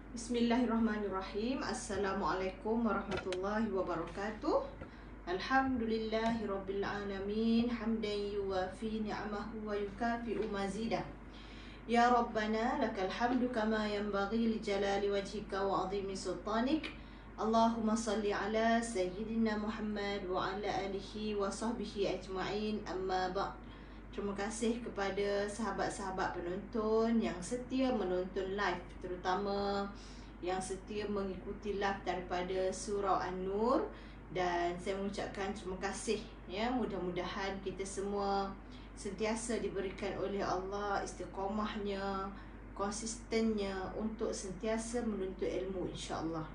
Bismillahirrahmanirrahim. Assalamualaikum warahmatullahi wabarakatuh. Alhamdulillahirabbil alamin, hamdan yuwafi ni'amahu wa yukafi'u mazidah. Ya Rabbana lakal hamdu kama yanbaghi li jalali wajhika wa 'azimi sultanik. Allahumma salli ala sayyidina Muhammad wa ala alihi wa sahbihi ajma'in. Amma ba'd. Terima kasih kepada sahabat-sahabat penonton yang setia menonton live, terutama yang setia mengikuti live daripada surau An-Nur, dan saya mengucapkan terima kasih ya. Mudah-mudahan kita semua sentiasa diberikan oleh Allah istiqamahnya, konsistennya untuk sentiasa menuntut ilmu, insya-Allah.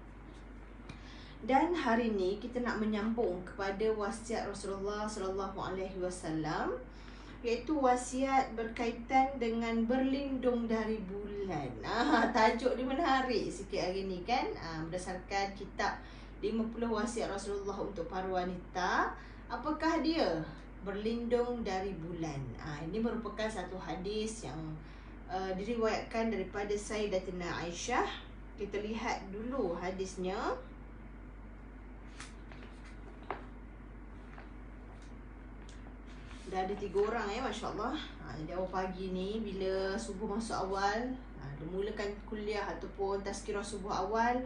Dan hari ini kita nak menyambung kepada wasiat Rasulullah sallallahu alaihi wasallam, iaitu wasiat berkaitan dengan berlindung dari bulan. Tajuk dia menarik sikit hari ni kan. Berdasarkan kitab 50 wasiat Rasulullah untuk para wanita. Apakah dia berlindung dari bulan? Ini merupakan satu hadis yang diriwayatkan daripada Sayyidatina Aisyah. Kita lihat dulu hadisnya. Dah ada 3 orang ya, Masya Allah. Jadi awal pagi ni bila subuh masuk awal, dia mulakan kuliah ataupun tazkirah subuh awal,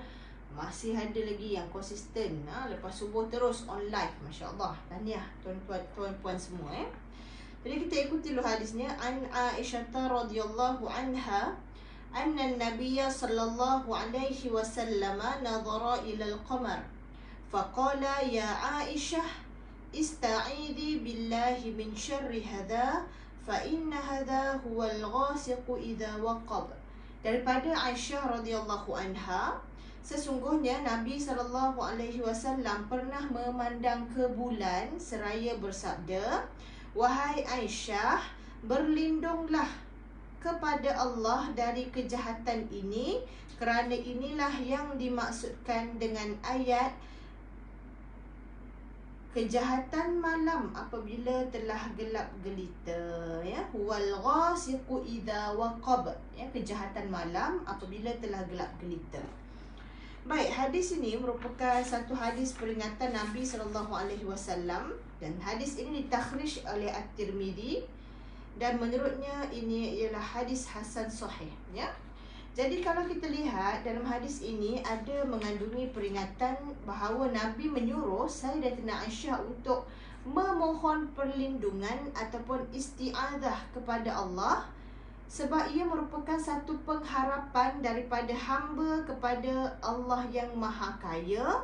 masih ada lagi yang konsisten. Lepas subuh terus on live, Masya Allah. Tahniah tuan-puan semua ya. Jadi kita ikuti dulu hadisnya. An Aisyah radhiyallahu anha anna an-nabiyya sallallahu alaihi wasallam nadhara ila al-qamar faqala ya Aisyah ista'idhi billahi min syarri hadha fa inna hadha huwal ghasiqu idza waqab. Daripada Aisyah radhiyallahu anha, sesungguhnya Nabi sallallahu alaihi wasallam pernah memandang ke bulan seraya bersabda, wahai Aisyah, berlindunglah kepada Allah dari kejahatan ini, kerana inilah yang dimaksudkan dengan ayat kejahatan malam apabila telah gelap gelita ya. Wal ghasiqu idza waqab ya, kejahatan malam apabila telah gelap gelita. Baik, hadis ini merupakan satu hadis peringatan Nabi sallallahu alaihi wasallam, dan hadis ini ditakhrij oleh At-Tirmizi, dan menurutnya ini ialah hadis hasan sahih ya. Jadi kalau kita lihat dalam hadis ini ada mengandungi peringatan bahawa Nabi menyuruh Sayyidatina Aisyah untuk memohon perlindungan ataupun isti'adzah kepada Allah, sebab ia merupakan satu pengharapan daripada hamba kepada Allah yang Maha Kaya,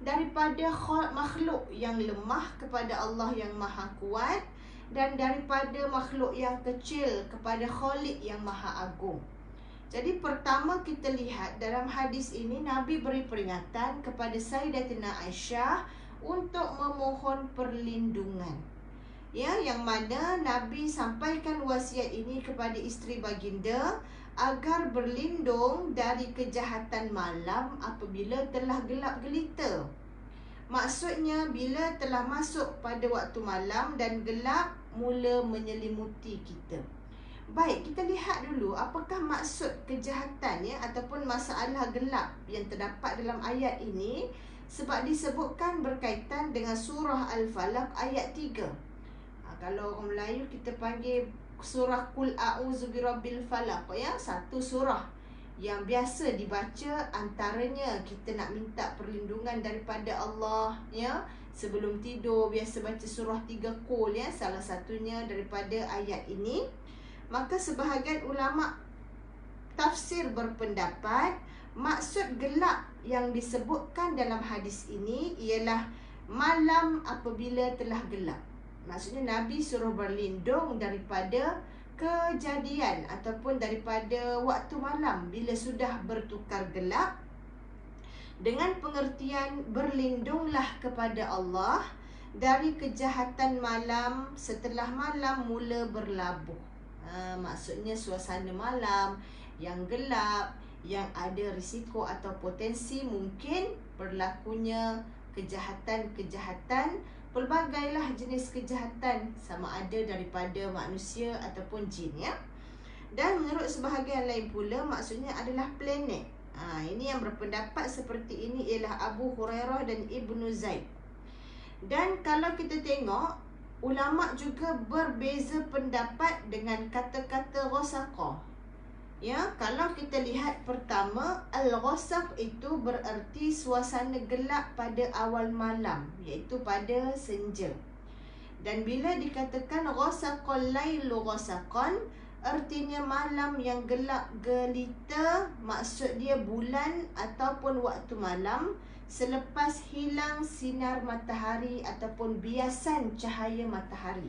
daripada makhluk yang lemah kepada Allah yang Maha Kuat, dan daripada makhluk yang kecil kepada Khalik yang Maha Agung. Jadi pertama kita lihat dalam hadis ini Nabi beri peringatan kepada Sayyidatina Aisyah untuk memohon perlindungan. Ya, yang mana Nabi sampaikan wasiat ini kepada isteri baginda agar berlindung dari kejahatan malam apabila telah gelap gelita. Maksudnya bila telah masuk pada waktu malam dan gelap mula menyelimuti kita. Baik, kita lihat dulu apakah maksud kejahatan ya ataupun masalah gelap yang terdapat dalam ayat ini, sebab disebutkan berkaitan dengan surah Al-Falaq ayat 3. Kalau orang Melayu kita panggil surah Qul a'udzu birabbil falaq ya, satu surah yang biasa dibaca, antaranya kita nak minta perlindungan daripada Allah ya. Sebelum tidur biasa baca surah 3 Qul ya, salah satunya daripada ayat ini. Maka sebahagian ulama tafsir berpendapat maksud gelap yang disebutkan dalam hadis ini ialah malam apabila telah gelap. Maksudnya Nabi suruh berlindung daripada kejadian ataupun daripada waktu malam bila sudah bertukar gelap, dengan pengertian berlindunglah kepada Allah dari kejahatan malam setelah malam mula berlabuh. Maksudnya suasana malam yang gelap, yang ada risiko atau potensi mungkin berlakunya kejahatan-kejahatan, pelbagailah jenis kejahatan, sama ada daripada manusia ataupun jin ya. Dan menurut sebahagian lain pula maksudnya adalah planet. Ini yang berpendapat seperti ini ialah Abu Hurairah dan Ibnu Zaid. Dan kalau kita tengok, ulama juga berbeza pendapat dengan kata-kata ghasaqah. Kalau kita lihat pertama, al-ghasaq itu bererti suasana gelap pada awal malam, iaitu pada senja. Dan bila dikatakan ghasaqal lailu ghasaqan, artinya malam yang gelap gelita, maksud dia bulan ataupun waktu malam selepas hilang sinar matahari ataupun biasan cahaya matahari.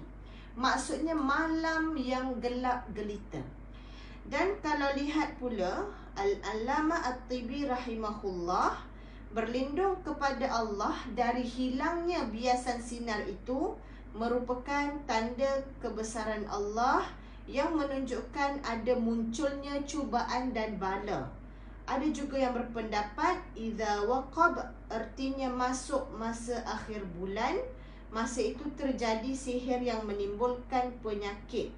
Maksudnya malam yang gelap gelita. Dan kalau lihat pula, Al-Allamah At-Tibi rahimahullah berlindung kepada Allah dari hilangnya biasan sinar itu merupakan tanda kebesaran Allah yang menunjukkan ada munculnya cubaan dan bala. Ada juga yang berpendapat idza waqab, artinya masuk masa akhir bulan, masa itu terjadi sihir yang menimbulkan penyakit.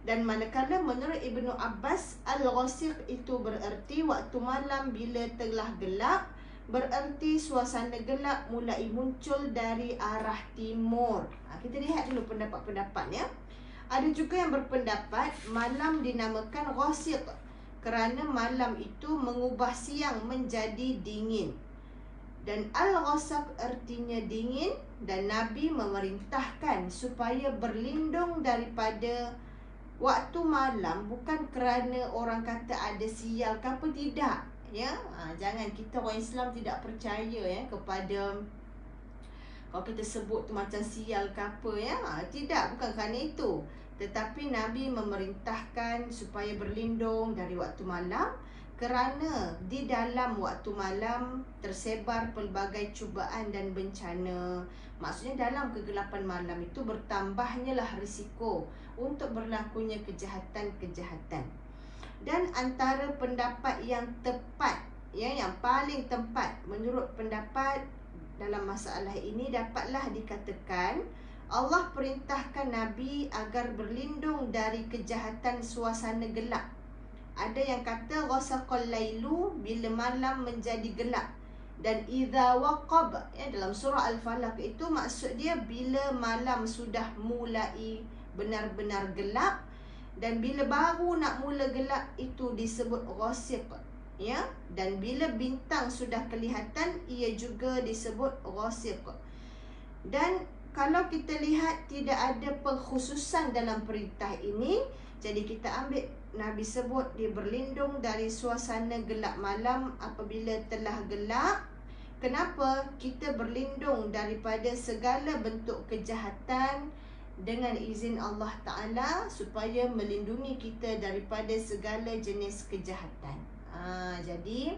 Dan manakala menurut Ibnu Abbas, al-ghasiq itu bererti waktu malam bila telah gelap, bererti suasana gelap mulai muncul dari arah timur. Kita lihat dulu pendapat-pendapatnya. Ada juga yang berpendapat malam dinamakan ghasiq kerana malam itu mengubah siang menjadi dingin. Dan al-ghasaq artinya dingin, dan Nabi memerintahkan supaya berlindung daripada waktu malam bukan kerana orang kata ada sial ke apa, tidak. Jangan kita orang Islam tidak percaya kepada kalau kita sebut tu macam sial ke apa, tidak, bukan kerana itu. Tetapi Nabi memerintahkan supaya berlindung dari waktu malam kerana di dalam waktu malam tersebar pelbagai cubaan dan bencana. Maksudnya dalam kegelapan malam itu bertambahnya lah risiko untuk berlakunya kejahatan-kejahatan. Dan antara pendapat yang tepat, yang paling tepat menurut pendapat dalam masalah ini, dapatlah dikatakan Allah perintahkan Nabi agar berlindung dari kejahatan suasana gelap. Ada yang kata ghasaqal lailu, bila malam menjadi gelap. Dan idza waqab, dalam surah Al-Falaq itu maksud dia bila malam sudah mulai benar-benar gelap. Dan bila baru nak mula gelap itu disebut ghasiq. Dan bila bintang sudah kelihatan, ia juga disebut ghasiq. Dan kalau kita lihat tidak ada pengkhususan dalam perintah ini, jadi kita ambil Nabi sebut dia berlindung dari suasana gelap malam apabila telah gelap. Kenapa? Kita berlindung daripada segala bentuk kejahatan dengan izin Allah Ta'ala supaya melindungi kita daripada segala jenis kejahatan. Jadi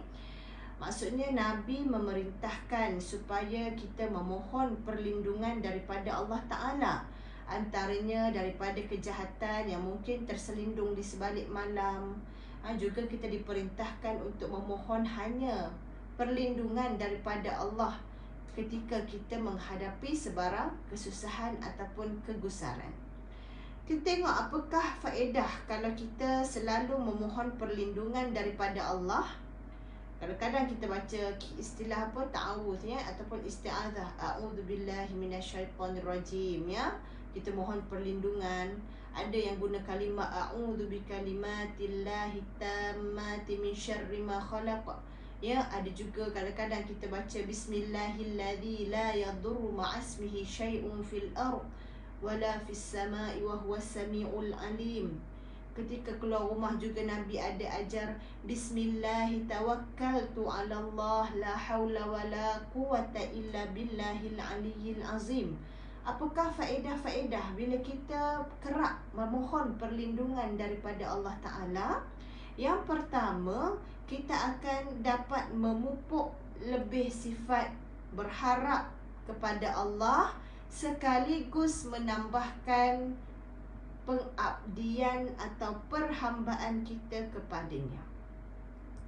maksudnya Nabi memerintahkan supaya kita memohon perlindungan daripada Allah Ta'ala. Antaranya daripada kejahatan yang mungkin terselindung di sebalik malam. Juga kita diperintahkan untuk memohon hanya perlindungan daripada Allah ketika kita menghadapi sebarang kesusahan ataupun kegusaran. Kita tengok apakah faedah kalau kita selalu memohon perlindungan daripada Allah. Kadang-kadang kita baca istilah ta'awuz ataupun isti'adzah, a'udzubillahi minasyaitonirrajim kita mohon perlindungan. Ada yang guna kalimah a'udzu bikalimatillahi tammati min syarri ma khalaq. Ada juga kadang-kadang kita baca bismillahilladzi la yadurru ma'asmihi syai'un fil ardh wala fis sama'i wa huwas samiul alim. Ketika keluar rumah juga Nabi ada ajar bismillahi tawakkaltu ala Allah la haula wala quwata illa billahil aliyyil azim. Apakah faedah-faedah bila kita kerap memohon perlindungan daripada Allah Ta'ala? Yang pertama, kita akan dapat memupuk lebih sifat berharap kepada Allah sekaligus menambahkan pengabdian atau perhambaan kita kepadanya.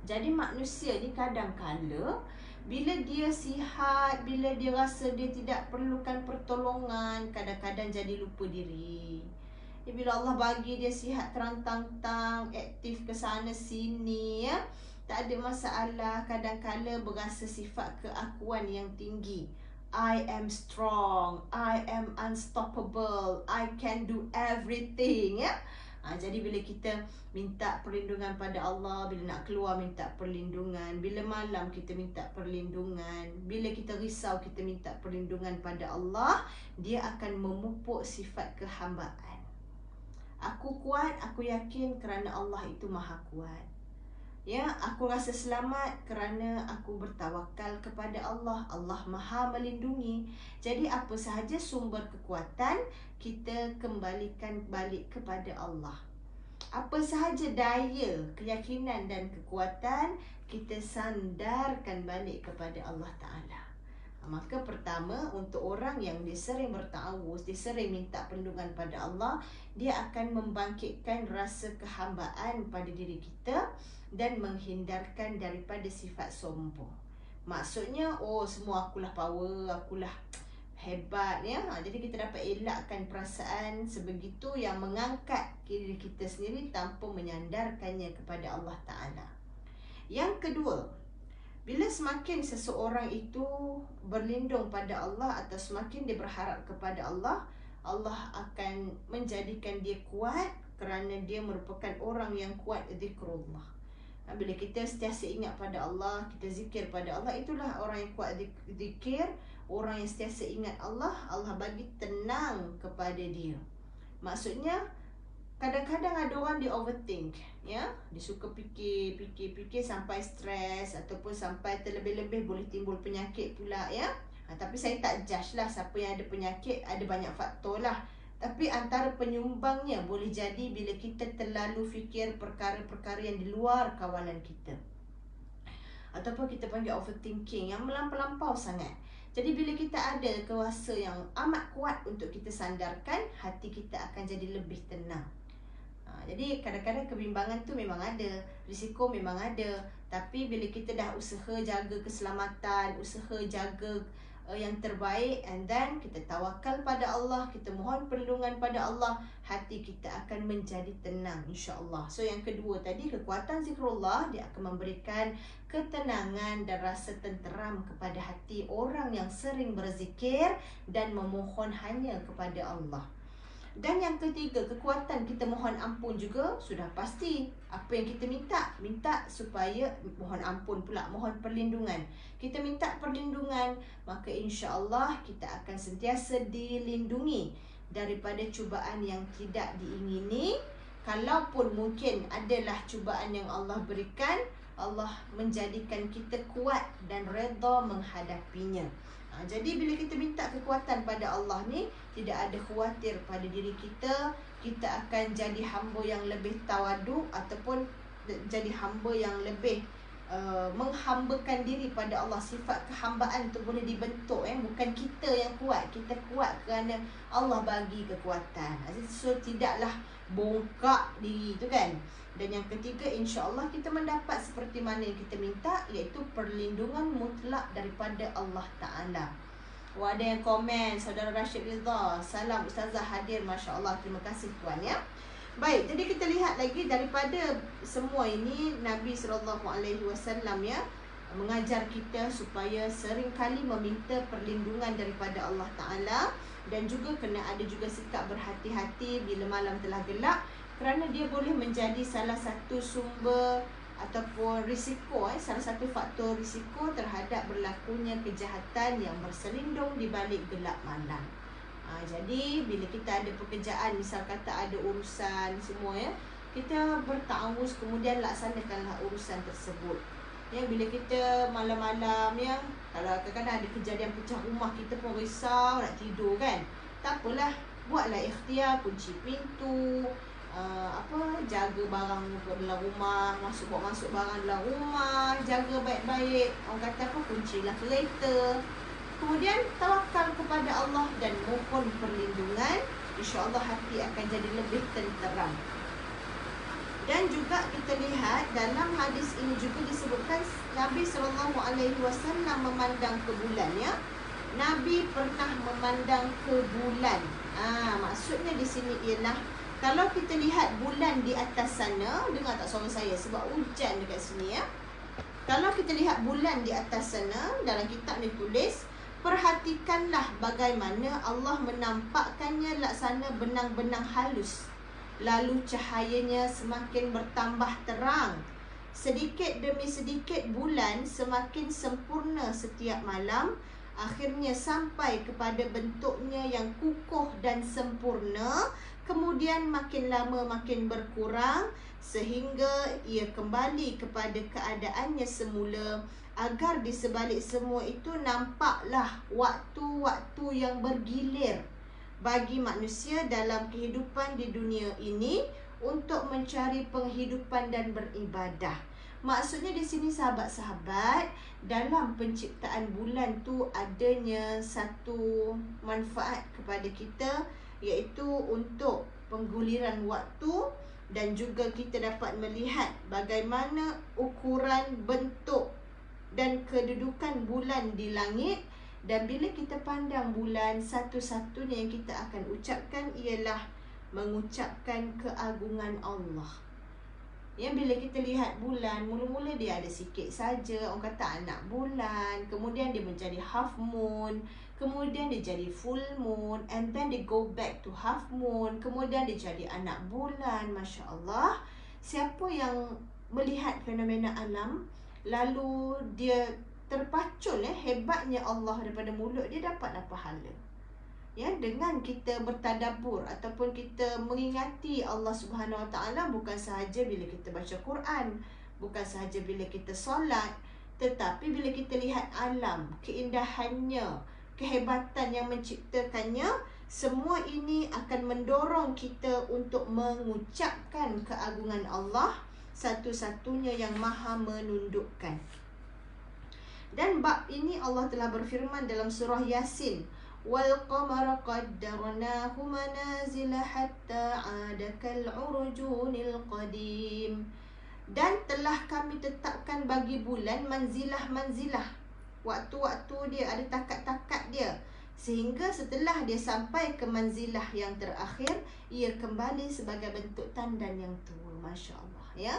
Jadi manusia ni kadang-kala bila dia sihat, bila dia rasa dia tidak perlukan pertolongan, kadang-kadang jadi lupa diri. Bila Allah bagi dia sihat terang-tang, aktif ke sana sini tak ada masalah. Kadang-kala berasa sifat keakuan yang tinggi. I am strong, I am unstoppable, I can do everything, ya. Jadi bila kita minta perlindungan pada Allah, bila nak keluar minta perlindungan, bila malam kita minta perlindungan, bila kita risau kita minta perlindungan pada Allah, dia akan memupuk sifat kehambaan. Aku kuat, aku yakin kerana Allah itu maha kuat. Ya, aku rasa selamat kerana aku bertawakal kepada Allah. Allah maha melindungi. Jadi apa sahaja sumber kekuatan, kita kembalikan balik kepada Allah. Apa sahaja daya, keyakinan dan kekuatan, kita sandarkan balik kepada Allah Ta'ala. Maka pertama, untuk orang yang dia sering bertawuz, dia sering minta perlindungan pada Allah, dia akan membangkitkan rasa kehambaan pada diri kita dan menghindarkan daripada sifat sombong. Maksudnya, semua akulah power, akulah hebat, ya. Jadi kita dapat elakkan perasaan sebegitu yang mengangkat diri kita sendiri tanpa menyandarkannya kepada Allah Ta'ala. Yang kedua, bila semakin seseorang itu berlindung pada Allah atau semakin dia berharap kepada Allah, Allah akan menjadikan dia kuat kerana dia merupakan orang yang kuat zikrullah. Bila kita sentiasa ingat pada Allah, kita zikir pada Allah, itulah orang yang kuat zikir. Orang yang sentiasa ingat Allah, Allah bagi tenang kepada dia. Maksudnya, kadang-kadang ada orang dia overthink, ya. Dia suka fikir sampai stres ataupun sampai terlebih-lebih boleh timbul penyakit pula, ya. Tapi saya tak judge lah siapa yang ada penyakit, ada banyak faktor lah. Tapi antara penyumbangnya boleh jadi bila kita terlalu fikir perkara-perkara yang di luar kawalan kita. Ataupun kita panggil overthinking yang melampau sangat. Jadi bila kita ada kuasa yang amat kuat untuk kita sandarkan, hati kita akan jadi lebih tenang. Jadi kadang-kadang kebimbangan tu memang ada, risiko memang ada. Tapi bila kita dah usaha jaga keselamatan, usaha jaga yang terbaik, and then kita tawakal pada Allah, kita mohon perlindungan pada Allah, hati kita akan menjadi tenang, insya-Allah. So yang kedua tadi, kekuatan zikrullah, dia akan memberikan ketenangan dan rasa tenteram kepada hati orang yang sering berzikir dan memohon hanya kepada Allah. Dan yang ketiga, kekuatan kita mohon ampun juga sudah pasti. Apa yang kita minta supaya mohon ampun pula, mohon perlindungan. Kita minta perlindungan, maka insya-Allah kita akan sentiasa dilindungi daripada cubaan yang tidak diingini. Kalaupun mungkin adalah cubaan yang Allah berikan, Allah menjadikan kita kuat dan redha menghadapinya. Jadi bila kita minta kekuatan pada Allah ni, tidak ada khawatir pada diri kita. Kita akan jadi hamba yang lebih tawadu ataupun jadi hamba yang lebih menghambakan diri pada Allah. Sifat kehambaan tu boleh dibentuk, bukan kita yang kuat. Kita kuat kerana Allah bagi kekuatan. So tidaklah bongkak diri tu kan. Dan yang ketiga, insya-Allah kita mendapat seperti mana yang kita minta, iaitu perlindungan mutlak daripada Allah Ta'ala. Wah, ada yang komen, Saudara Rashid Ridha, salam Ustazah hadir, masya-Allah, terima kasih Tuan, ya. Baik, jadi kita lihat lagi daripada semua ini, Nabi SAW, ya, mengajar kita supaya seringkali meminta perlindungan daripada Allah Ta'ala. Dan juga kena ada juga sikap berhati-hati bila malam telah gelap, kerana dia boleh menjadi salah satu sumber ataupun risiko, salah satu faktor risiko terhadap berlakunya kejahatan yang berselindung di balik gelap malam. Jadi bila kita ada pekerjaan, misal kata ada urusan semua, ya, kita bertawuz kemudian laksanakanlah urusan tersebut. Ya, bila kita malam-malam, ya, kalau kadang-kadang ada kejadian pecah rumah, kita pun risau nak tidur kan. Tak apalah, buatlah ikhtiar, kunci pintu, jaga barang dalam rumah, masuk barang dalam rumah, jaga baik-baik. Orang kata apa, kuncilah kereta. Kemudian tawakal kepada Allah dan mohon perlindungan, insya-Allah hati akan jadi lebih tenteram. Dan juga kita lihat dalam hadis ini juga disebutkan Nabi SAW memandang ke bulan, ya. Nabi pernah memandang ke bulan. Maksudnya di sini ialah kalau kita lihat bulan di atas sana, dengar tak suara saya sebab hujan dekat sini, ya. Kalau kita lihat bulan di atas sana, dalam kitab ni tulis, perhatikanlah bagaimana Allah menampakkannya laksana benang-benang halus. Lalu cahayanya semakin bertambah terang. Sedikit demi sedikit bulan semakin sempurna setiap malam. Akhirnya sampai kepada bentuknya yang kukuh dan sempurna. Kemudian makin lama makin berkurang sehingga ia kembali kepada keadaannya semula. Agar di sebalik semua itu nampaklah waktu-waktu yang bergilir bagi manusia dalam kehidupan di dunia ini untuk mencari penghidupan dan beribadah. Maksudnya di sini sahabat-sahabat, dalam penciptaan bulan tu adanya satu manfaat kepada kita, iaitu untuk pengguliran waktu, dan juga kita dapat melihat bagaimana ukuran, bentuk dan kedudukan bulan di langit. Dan bila kita pandang bulan, satu-satunya yang kita akan ucapkan ialah mengucapkan keagungan Allah. Ya, bila kita lihat bulan, mula-mula dia ada sikit saja, orang kata anak bulan, kemudian dia menjadi half moon, kemudian dia jadi full moon, and then they go back to half moon, kemudian dia jadi anak bulan. Masya Allah, siapa yang melihat fenomena alam, lalu dia terpacul hebatnya Allah daripada mulut dia, dapatlah pahala. Ya, dengan kita bertadabbur ataupun kita mengingati Allah Subhanahu Wa Taala, bukan sahaja bila kita baca Quran, bukan sahaja bila kita solat, tetapi bila kita lihat alam, keindahannya, kehebatan yang menciptakannya, semua ini akan mendorong kita untuk mengucapkan keagungan Allah, satu-satunya yang maha menundukkan. Dan bab ini Allah telah berfirman dalam surah Yasin, wal qamara qaddarnahu manazila hatta 'ada kal 'urjunil qadim. Dan telah kami tetapkan bagi bulan manzilah-manzilah, waktu-waktu dia, ada takat-takat dia, sehingga setelah dia sampai ke manzilah yang terakhir, ia kembali sebagai bentuk tandan yang tua. Masya Allah, ya.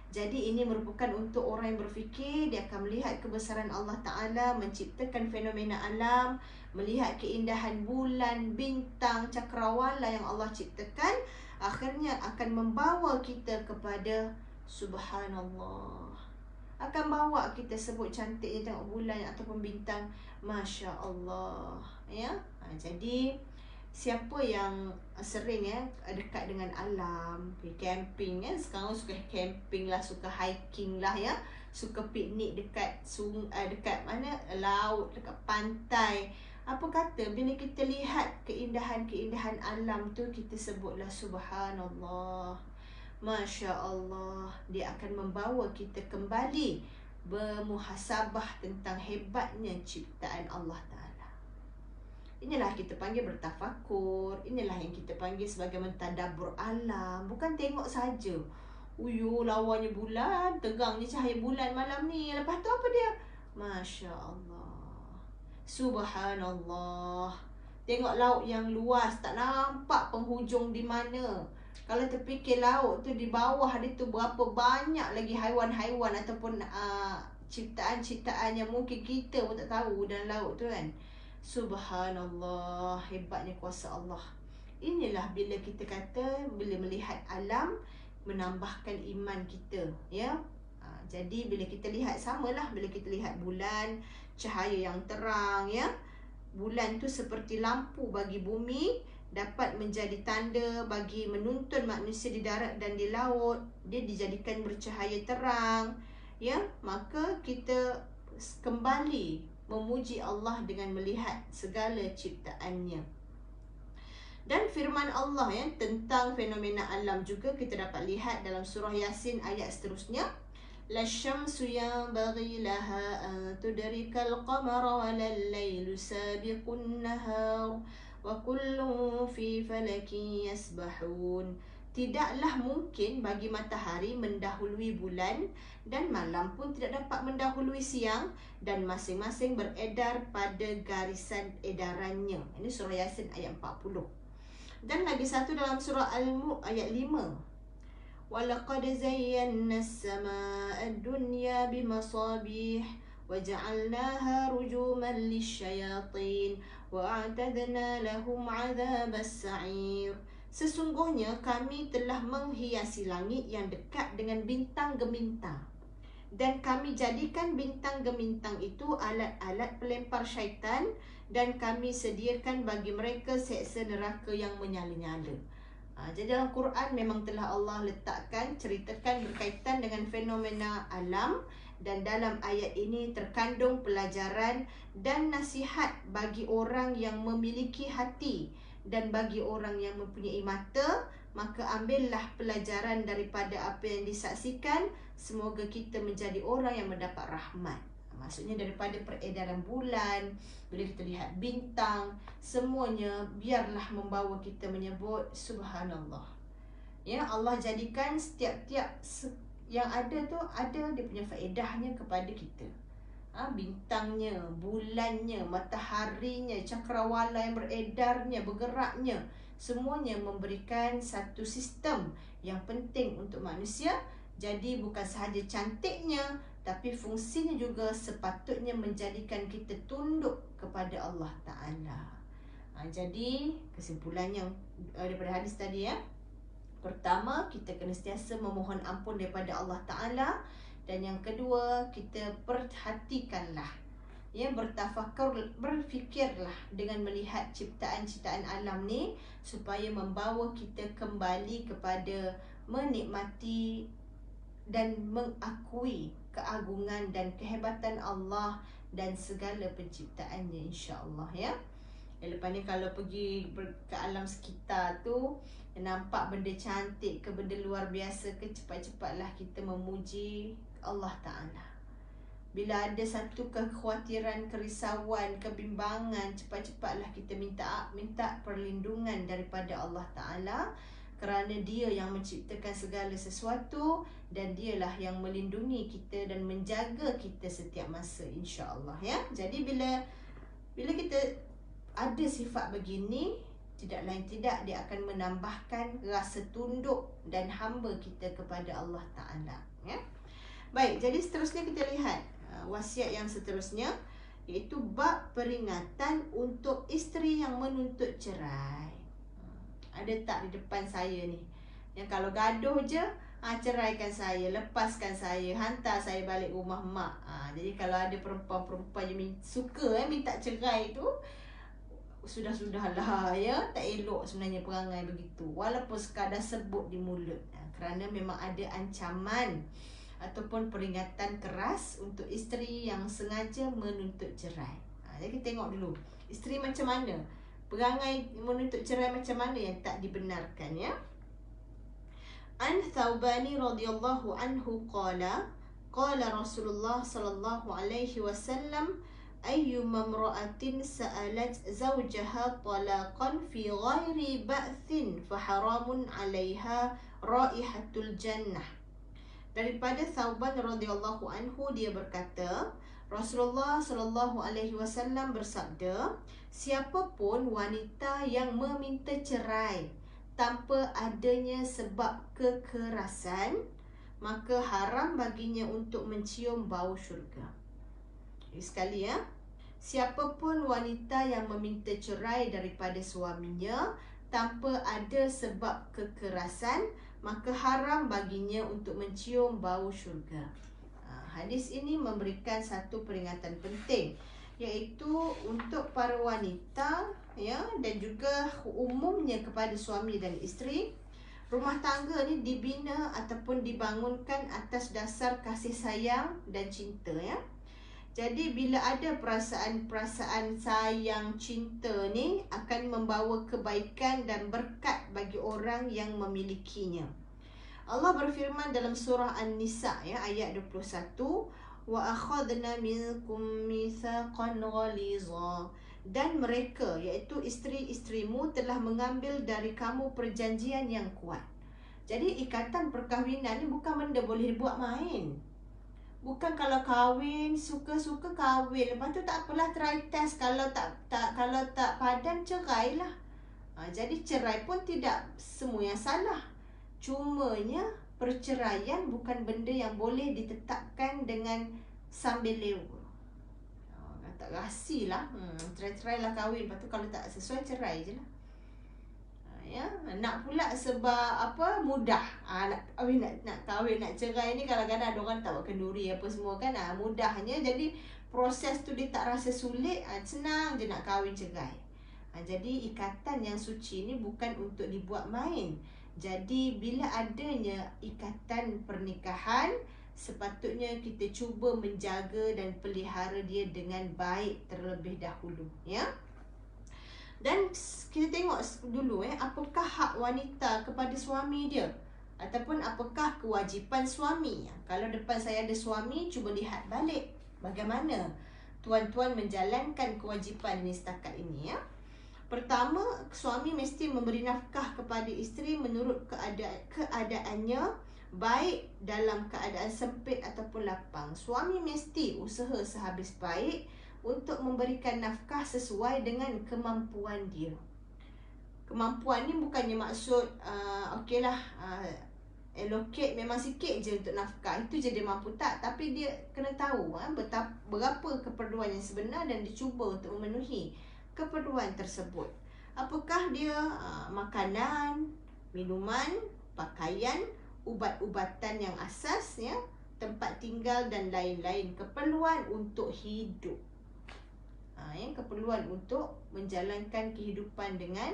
Jadi ini merupakan untuk orang yang berfikir, dia akan melihat kebesaran Allah Ta'ala menciptakan fenomena alam, melihat keindahan bulan, bintang, cakrawala yang Allah ciptakan, akhirnya akan membawa kita kepada Subhanallah. Akan bawa kita sebut cantiknya tengok bulan ataupun bintang. Masya Allah, ya. Jadi siapa yang sering dekat dengan alam, pergi camping sekarang suka camping lah, suka hiking lah, ya, suka piknik dekat dekat mana, laut, dekat pantai. Apa kata bila kita lihat keindahan-keindahan alam tu, kita sebutlah Subhanallah, Masya Allah. Dia akan membawa kita kembali bermuhasabah tentang hebatnya ciptaan Allah Ta'ala. Inilah kita panggil bertafakur. Inilah yang kita panggil sebagai mentadabbur alam. Bukan tengok saja, uyu lawannya bulan, tegangnya cahaya bulan malam ni, lepas tu apa dia? Masya Allah, Subhanallah. Tengok laut yang luas, tak nampak penghujung di mana. Kalau terfikir laut tu, di bawah dia tu berapa banyak lagi haiwan-haiwan ataupun ciptaan-ciptaan yang mungkin kita pun tak tahu dalam laut tu kan. Subhanallah, hebatnya kuasa Allah. Inilah bila kita kata, bila melihat alam, menambahkan iman kita, ya. Jadi bila kita lihat, samalah bila kita lihat bulan, cahaya yang terang, ya. Bulan tu seperti lampu bagi bumi, dapat menjadi tanda bagi menuntun manusia di darat dan di laut. Dia dijadikan bercahaya terang, ya. Maka kita kembali memuji Allah dengan melihat segala ciptaannya. Dan firman Allah tentang fenomena alam juga kita dapat lihat dalam surah Yasin ayat seterusnya. La syamsu yanbaghi laha an tudrikal qamara wa lal lailu sabiqun nahar wa kullun fi falakin yasbahun. Tidaklah mungkin bagi matahari mendahului bulan, dan malam pun tidak dapat mendahului siang, dan masing-masing beredar pada garisan edarannya. Ini surah Yasin ayat 40. Dan lagi satu dalam surah Al-Mulk ayat 5. walaqad zayyana as-samaa'a ad-dunya bimasabih waja'alnaha rujuman lisyayatin wa'atadna lahum 'adzabas sa'ir. Sesungguhnya kami telah menghiasi langit yang dekat dengan bintang gemintang, dan kami jadikan bintang gemintang itu alat-alat pelempar syaitan, dan kami sediakan bagi mereka seksa neraka yang menyala-nyala. Jadi dalam Quran memang telah Allah letakkan, ceritakan berkaitan dengan fenomena alam, dan dalam ayat ini terkandung pelajaran dan nasihat bagi orang yang memiliki hati dan bagi orang yang mempunyai mata. Maka ambillah pelajaran daripada apa yang disaksikan. Semoga kita menjadi orang yang mendapat rahmat. Maksudnya daripada peredaran bulan, bila kita lihat bintang, semuanya biarlah membawa kita menyebut Subhanallah. Ya, Allah jadikan setiap-tiap yang ada tu ada dia punya faedahnya kepada kita. Bintangnya, bulannya, mataharinya, cakrawala yang beredarnya, bergeraknya, semuanya memberikan satu sistem yang penting untuk manusia. Jadi bukan sahaja cantiknya, tapi fungsinya juga sepatutnya menjadikan kita tunduk kepada Allah Ta'ala. Jadi kesimpulannya daripada hadis tadi ya. Pertama, kita kena sentiasa memohon ampun daripada Allah Ta'ala. Dan yang kedua, kita perhatikanlah, ya, berfikirlah dengan melihat ciptaan-ciptaan alam ni, supaya membawa kita kembali kepada menikmati dan mengakui keagungan dan kehebatan Allah dan segala penciptaannya, insya-Allah ya. Lepas ni kalau pergi ke alam sekitar tu, nampak benda cantik ke benda luar biasa ke, cepat-cepatlah kita memuji Allah Ta'ala. Bila ada satu kekhawatiran, kerisauan, kebimbangan, cepat-cepatlah kita minta perlindungan daripada Allah Ta'ala, kerana Dia yang menciptakan segala sesuatu, dan Dialah yang melindungi kita dan menjaga kita setiap masa, insya-Allah ya. Jadi bila kita ada sifat begini, tidak lain tidak dia akan menambahkan rasa tunduk dan hamba kita kepada Allah Ta'ala ya. Baik, jadi seterusnya kita lihat wasiat yang seterusnya, iaitu bab peringatan untuk isteri yang menuntut cerai. Ada tak di depan saya ni yang kalau gaduh je, ceraikan saya, lepaskan saya, hantar saya balik rumah mak. Jadi kalau ada perempuan-perempuan yang suka minta cerai tu, sudah-sudahlah ya, tak elok sebenarnya perangai begitu, walaupun sekadar sebut di mulut, kerana memang ada ancaman ataupun peringatan keras untuk isteri yang sengaja menuntut cerai. Jadi kita tengok dulu isteri macam mana, perangai menuntut cerai macam mana yang tak dibenarkan ya. An Thawbani radhiyallahu anhu qala Rasulullah sallallahu alaihi wasallam, ayyuma imra'atin sa'alat zawjaha talaqan fi ghairi ba'thin fa haramun 'alaiha raihatul jannah. Daripada Thawban radhiyallahu anhu, dia berkata, Rasulullah sallallahu alaihi wasallam bersabda, siapapun wanita yang meminta cerai tanpa adanya sebab kekerasan, maka haram baginya untuk mencium bau syurga. Sekali ya, siapapun wanita yang meminta cerai daripada suaminya tanpa ada sebab kekerasan, maka haram baginya untuk mencium bau syurga. Hadis ini memberikan satu peringatan penting, iaitu untuk para wanita ya, dan juga umumnya kepada suami dan isteri. Rumah tangga ni dibina ataupun dibangunkan atas dasar kasih sayang dan cinta ya. Jadi bila ada perasaan-perasaan sayang, cinta ni akan membawa kebaikan dan berkat bagi orang yang memilikinya. Allah berfirman dalam surah An-Nisa ya, ayat 21, wa akhadna minkum mitsaqan ghaliza, dan mereka iaitu isteri-isterimu telah mengambil dari kamu perjanjian yang kuat. Jadi ikatan perkahwinan ni bukan benda boleh buat main. Bukan kalau kahwin, suka-suka kahwin, lepas tu tak apalah, try test, kalau tak padan cerailah. Jadi cerai pun tidak semua yang salah. Cumanya perceraian bukan benda yang boleh ditetapkan dengan sambil lewa. Tak rasi lah, cerai-cerai lah kahwin, lepas tu kalau tak sesuai cerai je lah. Ya, nak pula sebab apa, mudah. Nak kahwin, nak kahwin, nak cerai ni kadang-kadang ada orang tak buat kenduri apa semua kan. Mudahnya jadi proses tu dia tak rasa sulit, senang je nak kahwin cerai. Jadi ikatan yang suci ni bukan untuk dibuat main. Jadi bila adanya ikatan pernikahan, sepatutnya kita cuba menjaga dan pelihara dia dengan baik terlebih dahulu, ya. Dan kita tengok dulu apakah hak wanita kepada suami dia, ataupun apakah kewajipan suami. Kalau depan saya ada suami, cuba lihat balik bagaimana tuan-tuan menjalankan kewajipan ini setakat ini, ya. Pertama, suami mesti memberi nafkah kepada isteri menurut keadaannya, baik dalam keadaan sempit ataupun lapang. Suami mesti usaha sehabis baik untuk memberikan nafkah sesuai dengan kemampuan dia. Kemampuan ni bukannya maksud okeylah allocate memang sikit je untuk nafkah, itu je dia mampu, tak. Tapi dia kena tahu berapa keperluan yang sebenar dan dia cuba untuk memenuhi keperluan tersebut. Apakah dia makanan, minuman, pakaian, ubat-ubatan yang asas, ya, tempat tinggal dan lain-lain, keperluan untuk hidup, keperluan untuk menjalankan kehidupan dengan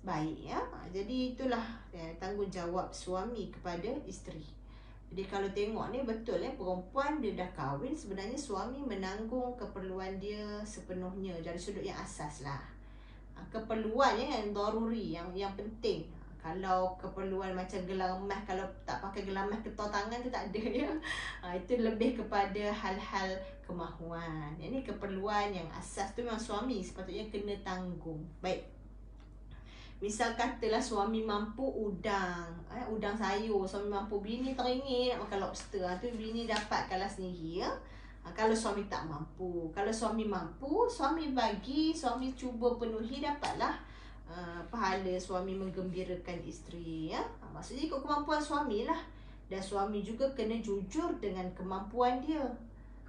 baik, ya. Jadi itulah tanggungjawab suami kepada isteri. Jadi kalau tengok ni betul, perempuan dia dah kahwin, sebenarnya suami menanggung keperluan dia sepenuhnya dari sudut yang asas lah. Keperluan yang daruri, yang penting. Kalau keperluan macam gelang emas, kalau tak pakai gelang emas ketua tangan tu tak ada, ya. Itu lebih kepada hal-hal kemahuan. Ini keperluan yang asas tu memang suami sepatutnya kena tanggung. Baik. Misal katalah suami mampu udang sayur, suami mampu, bini teringin nak makan lobster, tu bini dapatkanlah sendiri, ya. Kalau suami tak mampu, kalau suami mampu, suami bagi, suami cuba penuhi, dapatlah pahala suami menggembirakan isteri, ya. Maksudnya ikut kemampuan suami lah. Dan suami juga kena jujur dengan kemampuan dia.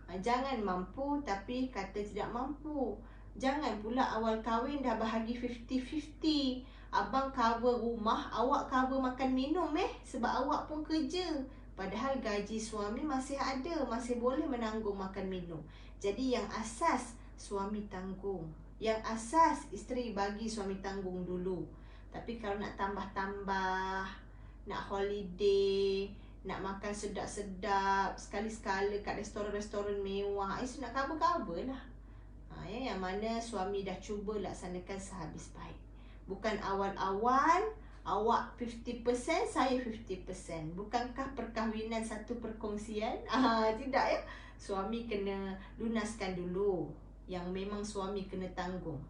Jangan mampu tapi kata tidak mampu. Jangan pula awal kahwin dah bahagi 50-50. Abang cover rumah, awak cover makan minum sebab awak pun kerja. Padahal gaji suami masih ada, masih boleh menanggung makan minum. Jadi yang asas suami tanggung, yang asas isteri bagi suami tanggung dulu. Tapi kalau nak tambah-tambah, nak holiday, nak makan sedap-sedap, sekali-sekala kat restoran-restoran mewah, nak cover-cover lah. Yang mana suami dah cuba laksanakan sehabis baik. Bukan awal-awal awak 50%, saya 50%. Bukankah perkahwinan satu perkongsian? Tidak, ya. Suami kena lunaskan dulu yang memang suami kena tanggung.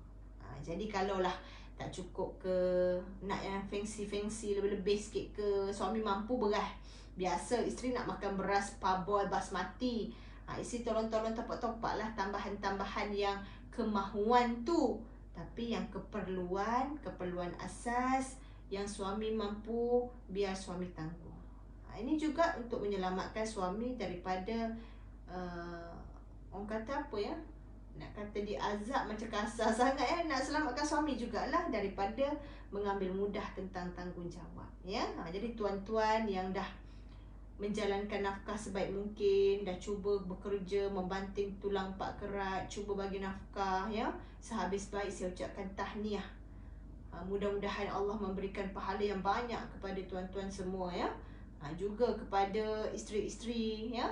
Jadi kalaulah tak cukup ke, nak yang fancy-fancy lebih-lebih sikit ke, suami mampu beras biasa, isteri nak makan beras parboil basmati, isteri tolong-tolong topak-topak lah tambahan-tambahan yang kemahuan tu. Tapi yang keperluan asas yang suami mampu, biar suami tanggung. Ini juga untuk menyelamatkan suami daripada orang kata apa, ya, nak kata diazab macam kasar sangat, nak selamatkan suami jugalah daripada mengambil mudah tentang tanggungjawab, ya. Jadi tuan-tuan yang dah menjalankan nafkah sebaik mungkin, dah cuba bekerja, membanting tulang pak kerat, cuba bagi nafkah, ya, sehabis baik, saya ucapkan tahniah. Mudah-mudahan Allah memberikan pahala yang banyak kepada tuan-tuan semua, ya. Juga kepada isteri-isteri, ya,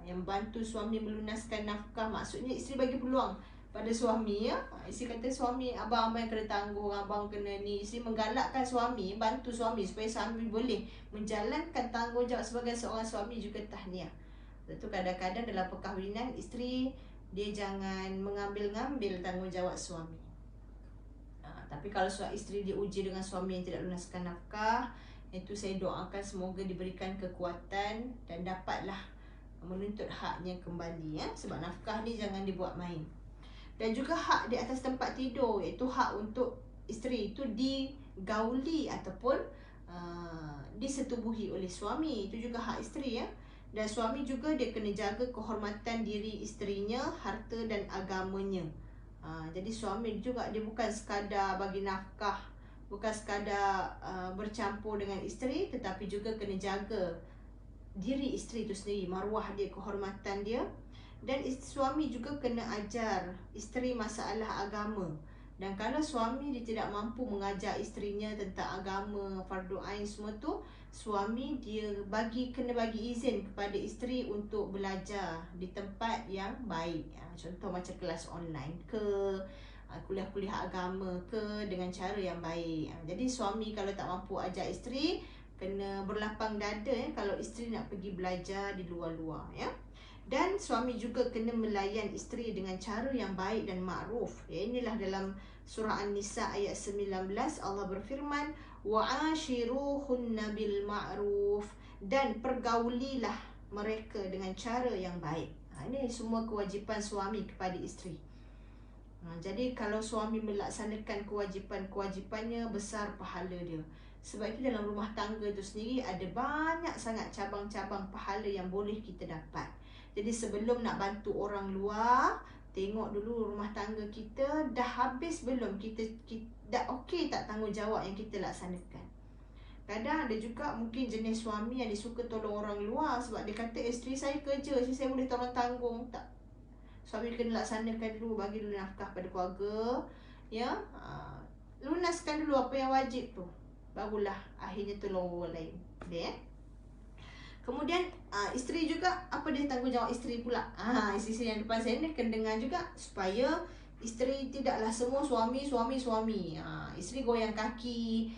yang bantu suami melunaskan nafkah. Maksudnya isteri bagi peluang pada suami, ya. Isteri kata suami, abang yang kena tanggung, abang kena ni. Isteri menggalakkan suami, bantu suami supaya suami boleh menjalankan tanggungjawab sebagai seorang suami, juga tahniah. Itu kadang-kadang dalam perkahwinan, isteri dia jangan mengambil-ngambil tanggungjawab suami. Tapi kalau isteri dia uji dengan suami yang tidak lunaskan nafkah, itu saya doakan semoga diberikan kekuatan dan dapatlah menuntut haknya kembali, ya. Sebab nafkah ni jangan dibuat main. Dan juga hak di atas tempat tidur, iaitu hak untuk isteri itu digauli ataupun disetubuhi oleh suami. Itu juga hak isteri ya. Dan suami juga dia kena jaga kehormatan diri isterinya, harta dan agamanya. Jadi suami juga dia bukan sekadar bagi nafkah, bukan sekadar bercampur dengan isteri, tetapi juga kena jaga diri isteri itu sendiri, maruah dia, kehormatan dia. Dan suami juga kena ajar isteri masalah agama. Dan kalau suami dia tidak mampu mengajar isterinya tentang agama, fardu ain semua tu, suami dia kena bagi izin kepada isteri untuk belajar di tempat yang baik. Contoh macam kelas online ke, kuliah-kuliah agama ke, dengan cara yang baik. Jadi suami kalau tak mampu ajar isteri, kena berlapang dada kalau isteri nak pergi belajar di luar-luar ya. Dan suami juga kena melayan isteri dengan cara yang baik dan makruf. Inilah dalam surah An-Nisa ayat 19 Allah berfirman, wa'ashiruhunna bil ma'ruf, dan pergaulilah mereka dengan cara yang baik. Ini semua kewajipan suami kepada isteri. Jadi kalau suami melaksanakan kewajipan-kewajipannya, besar pahala dia. Sebab itu dalam rumah tangga itu sendiri ada banyak sangat cabang-cabang pahala yang boleh kita dapat. Jadi sebelum nak bantu orang luar, tengok dulu rumah tangga kita dah habis belum, kita dah okey tak tanggungjawab yang kita laksanakan. Kadang ada juga mungkin jenis suami yang dia suka tolong orang luar sebab dia kata isteri saya kerja, isteri saya boleh tolong tanggung. Tak. Suami kena laksanakan dulu, bagi dulu nafkah pada keluarga, ya. Lunaskan dulu apa yang wajib tu, barulah akhirnya tolong orang lain. Dia kemudian isteri juga, apa dia tanggungjawab isteri pula? Isteri yang depan saya ni kena dengar juga, supaya isteri tidaklah semua suami. Isteri goyang kaki.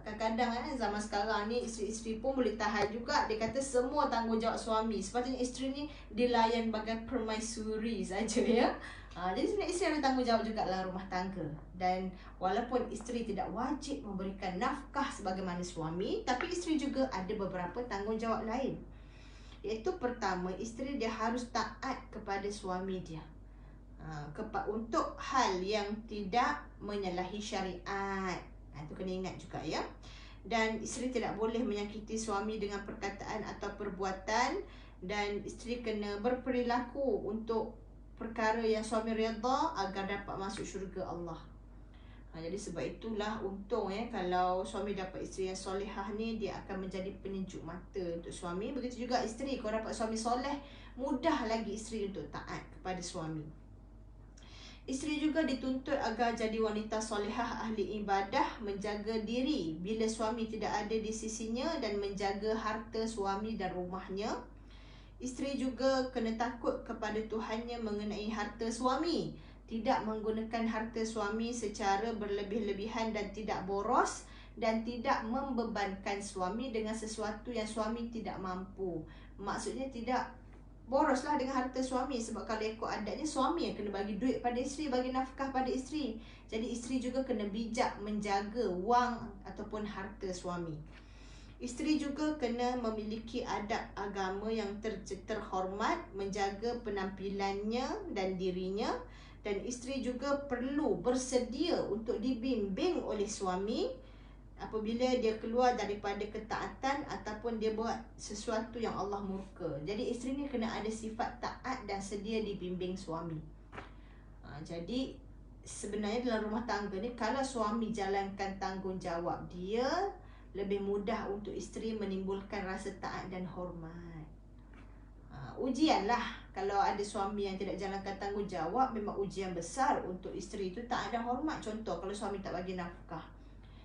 Kadang-kadang zaman sekarang ni isteri-isteri pun boleh tahan juga. Dia kata semua tanggungjawab suami. Sepatutnya isteri ni dilayan bagai permaisuri saja ya. Jadi sebenarnya isteri ada tanggungjawab juga dalam rumah tangga. Dan walaupun isteri tidak wajib memberikan nafkah sebagaimana suami, tapi isteri juga ada beberapa tanggungjawab lain. Iaitu pertama, isteri dia harus taat kepada suami dia untuk hal yang tidak menyalahi syariat. Itu kena ingat juga ya. Dan isteri tidak boleh menyakiti suami dengan perkataan atau perbuatan. Dan isteri kena berperilaku untuk perkara yang suami redha agar dapat masuk syurga Allah. Jadi sebab itulah untung kalau suami dapat isteri yang solehah ni, dia akan menjadi penyejuk mata untuk suami. Begitu juga isteri, kalau dapat suami soleh, mudah lagi isteri untuk taat kepada suami. Isteri juga dituntut agar jadi wanita solehah, ahli ibadah, menjaga diri bila suami tidak ada di sisinya, dan menjaga harta suami dan rumahnya. Isteri juga kena takut kepada Tuhannya mengenai harta suami, tidak menggunakan harta suami secara berlebih-lebihan dan tidak boros, dan tidak membebankan suami dengan sesuatu yang suami tidak mampu. Maksudnya tidak boroslah dengan harta suami, sebab kalau ikut adatnya suami yang kena bagi duit pada isteri, bagi nafkah pada isteri. Jadi isteri juga kena bijak menjaga wang ataupun harta suami. Isteri juga kena memiliki adab agama yang terhormat, menjaga penampilannya dan dirinya. Dan isteri juga perlu bersedia untuk dibimbing oleh suami apabila dia keluar daripada ketaatan ataupun dia buat sesuatu yang Allah murka. Jadi isteri ni kena ada sifat taat dan sedia dibimbing suami. Jadi sebenarnya dalam rumah tangga ni, kalau suami jalankan tanggungjawab dia, lebih mudah untuk isteri menimbulkan rasa taat dan hormat. Ujianlah kalau ada suami yang tidak jalankan tanggungjawab, memang ujian besar untuk isteri itu tak ada hormat. Contoh, kalau suami tak bagi nafkah,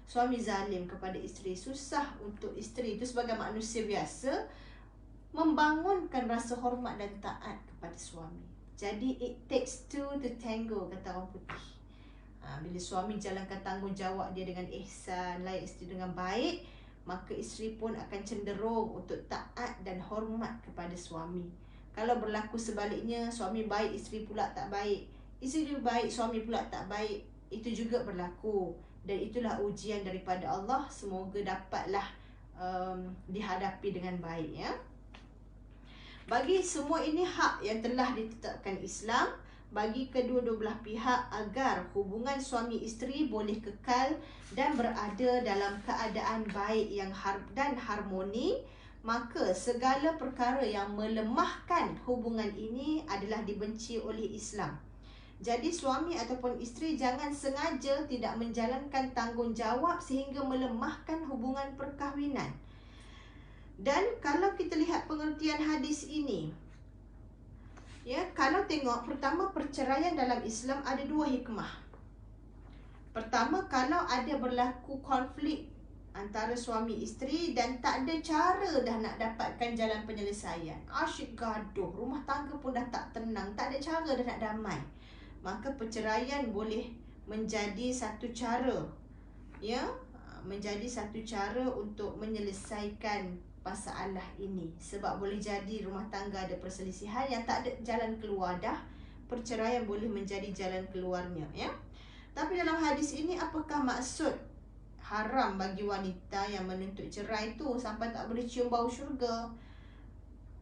suami zalim kepada isteri, susah untuk isteri itu sebagai manusia biasa membangunkan rasa hormat dan taat kepada suami. Jadi it takes two to tango, kata orang putih. Bila suami jalankan tanggungjawab dia dengan ihsan, layan isteri dengan baik, maka isteri pun akan cenderung untuk taat dan hormat kepada suami. Kalau berlaku sebaliknya, suami baik, isteri pula tak baik, isteri baik, suami pula tak baik, itu juga berlaku. Dan itulah ujian daripada Allah. Semoga dapatlah dihadapi dengan baik ya. Bagi semua ini hak yang telah ditetapkan Islam, bagi kedua-dua belah pihak agar hubungan suami isteri boleh kekal dan berada dalam keadaan baik dan harmoni, maka segala perkara yang melemahkan hubungan ini adalah dibenci oleh Islam. Jadi suami ataupun isteri jangan sengaja tidak menjalankan tanggungjawab sehingga melemahkan hubungan perkahwinan. Dan kalau kita lihat pengertian hadis ini, ya, kalau tengok, pertama, perceraian dalam Islam ada dua hikmah. Pertama, kalau ada berlaku konflik antara suami isteri dan tak ada cara dah nak dapatkan jalan penyelesaian, asyik gaduh, rumah tangga pun dah tak tenang, tak ada cara dah nak damai, maka perceraian boleh menjadi satu cara, ya, menjadi satu cara untuk menyelesaikan masalah ini. Sebab boleh jadi rumah tangga ada perselisihan yang tak ada jalan keluar dah, perceraian boleh menjadi jalan keluarnya, ya. Tapi dalam hadis ini, apakah maksud haram bagi wanita yang menuntut cerai itu sampai tak boleh cium bau syurga?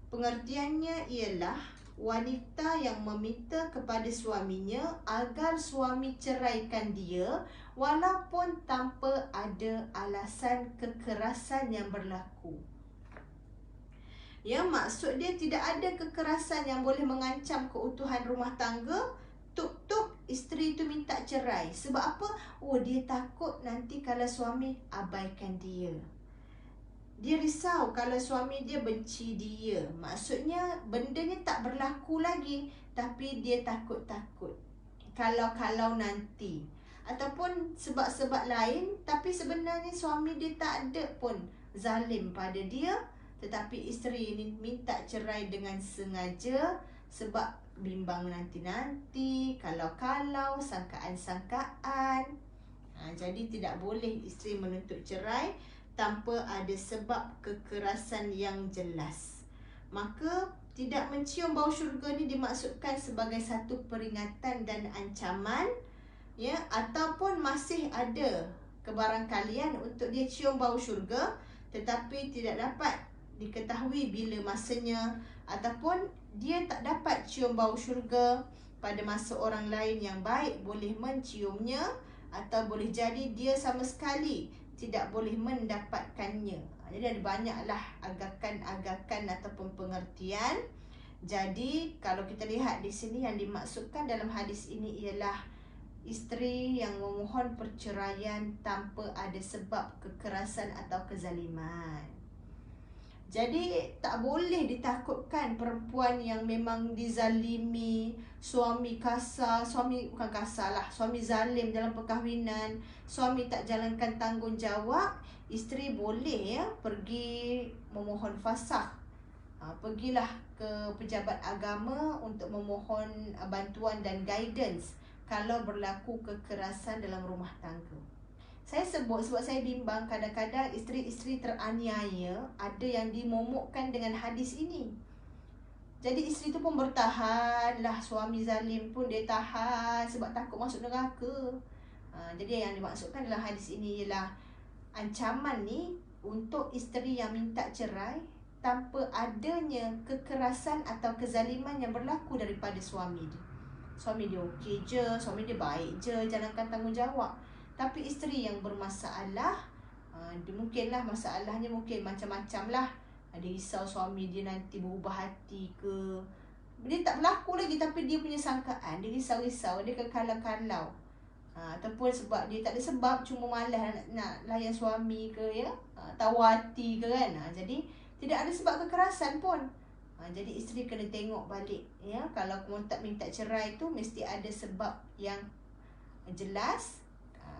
Pengertiannya ialah wanita yang meminta kepada suaminya agar suami ceraikan dia walaupun tanpa ada alasan kekerasan yang berlaku. Ya, maksud dia tidak ada kekerasan yang boleh mengancam keutuhan rumah tangga. Tuk-tuk isteri itu minta cerai. Sebab apa? Oh, dia takut nanti kalau suami abaikan dia. Dia risau kalau suami dia benci dia. Maksudnya bendanya tak berlaku lagi, tapi dia takut-takut kalau nanti. Ataupun sebab-sebab lain, tapi sebenarnya suami dia tak ada pun zalim pada dia, tetapi isteri ini minta cerai dengan sengaja sebab bimbang nanti-nanti, kalau-kalau, sangkaan-sangkaan. Jadi tidak boleh isteri menuntut cerai tanpa ada sebab kekerasan yang jelas. Maka tidak mencium bau syurga ni dimaksudkan sebagai satu peringatan dan ancaman, ya, ataupun masih ada kebarangkalian untuk dia cium bau syurga tetapi tidak dapat diketahui bila masanya, ataupun dia tak dapat cium bau syurga pada masa orang lain yang baik boleh menciumnya, atau boleh jadi dia sama sekali tidak boleh mendapatkannya. Jadi ada banyaklah agakan-agakan ataupun pengertian. Jadi kalau kita lihat di sini, yang dimaksudkan dalam hadis ini ialah isteri yang memohon perceraian tanpa ada sebab kekerasan atau kezaliman. Jadi tak boleh ditakutkan perempuan yang memang dizalimi, suami kasar, suami zalim dalam perkahwinan, suami tak jalankan tanggungjawab, isteri boleh, ya, pergi memohon fasakh. Pergilah ke pejabat agama untuk memohon bantuan dan guidance kalau berlaku kekerasan dalam rumah tangga. Saya sebut sebab saya bimbang kadang-kadang isteri-isteri teraniaya ada yang dimomokkan dengan hadis ini. Jadi isteri tu pun bertahan lah, suami zalim pun dia tahan sebab takut masuk neraka. Jadi yang dimaksudkan dalam hadis ini ialah ancaman ni untuk isteri yang minta cerai tanpa adanya kekerasan atau kezaliman yang berlaku daripada suami dia. Suami dia okey je, suami dia baik je, jalankan tanggungjawab. Tapi isteri yang bermasalah, mungkinlah masalahnya mungkin macam-macam lah. Dia risau suami dia nanti berubah hati ke. Dia tak berlaku lagi tapi dia punya sangkaan. Dia risau-risau, dia kekalau-kalau. Ataupun sebab dia tak ada sebab, cuma malas nak layan suami ke, ya, tahu hati ke kan. Jadi tidak ada sebab kekerasan pun. Jadi isteri kena tengok balik, ya. Kalau tak minta cerai tu mesti ada sebab yang jelas.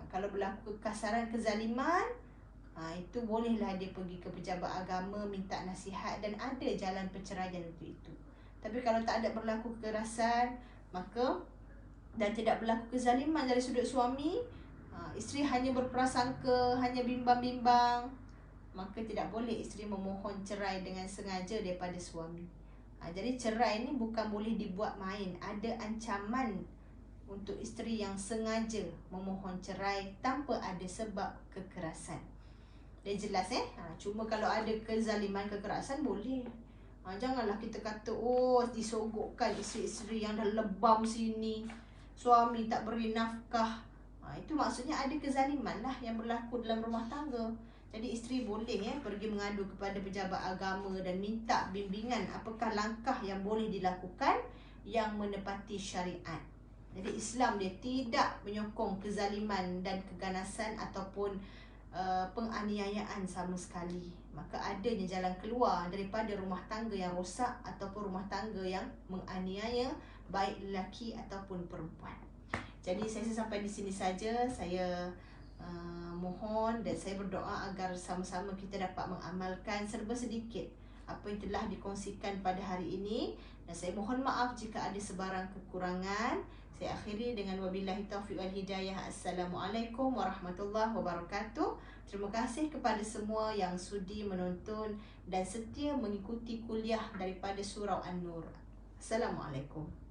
Kalau berlaku kekasaran, kezaliman, itu bolehlah dia pergi ke pejabat agama minta nasihat dan ada jalan perceraian untuk itu. Tapi kalau tak ada berlaku kekerasan, maka dan tidak berlaku kezaliman dari sudut suami, isteri hanya berprasangka, hanya bimbang-bimbang, maka tidak boleh isteri memohon cerai dengan sengaja daripada suami. Jadi cerai ni bukan boleh dibuat main. Ada ancaman untuk isteri yang sengaja memohon cerai tanpa ada sebab kekerasan. Dia jelas, Cuma kalau ada kezaliman, kekerasan boleh. Janganlah kita kata disogokkan isteri-isteri yang dah lebam sini, suami tak beri nafkah. Itu maksudnya ada kezaliman lah yang berlaku dalam rumah tangga. Jadi isteri boleh pergi mengadu kepada pejabat agama dan minta bimbingan apakah langkah yang boleh dilakukan yang menepati syariat. Jadi Islam dia tidak menyokong kezaliman dan keganasan ataupun penganiayaan sama sekali. Maka adanya jalan keluar daripada rumah tangga yang rosak ataupun rumah tangga yang menganiaya baik lelaki ataupun perempuan. Jadi saya sampai di sini saja. Saya mohon dan saya berdoa agar sama-sama kita dapat mengamalkan serba sedikit apa yang telah dikongsikan pada hari ini, dan saya mohon maaf jika ada sebarang kekurangan. Saya akhiri dengan wabillahi taufiq wal hidayah. Assalamualaikum warahmatullahi wabarakatuh. Terima kasih kepada semua yang sudi menonton dan setia mengikuti kuliah daripada Surau An-Nur. Assalamualaikum.